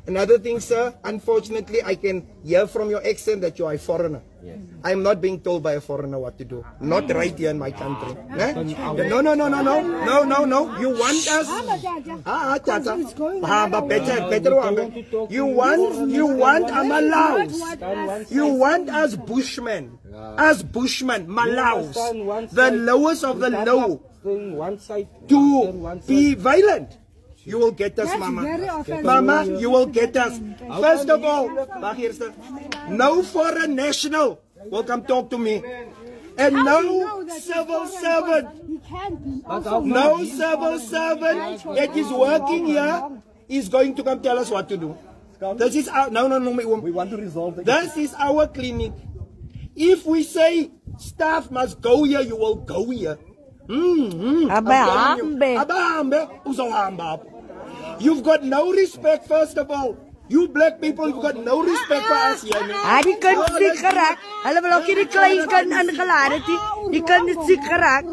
Another thing, sir, unfortunately, I can hear from your accent that you are a foreigner. Yes. I am not being told by a foreigner what to do. Not right here in my country. No. You want us... You want Malaus. You want us Bushmen. Us Bushmen, Malaus. The lowest of the low. To be violent. You will get us, Mama. Mama, you will get us. First of all, no foreign national will come talk to me. And no civil servant. No civil servant that is working here is going to come tell us what to do. This is our, no. We want to resolve it. This is our clinic. If we say staff must go here, you will go here. You've got no respect, first of all. You black people, you've got no respect for us here. Die kind is siek geraak. Hulle wil ook hierdie klein kind ingelaat het. Die kind is siek geraak.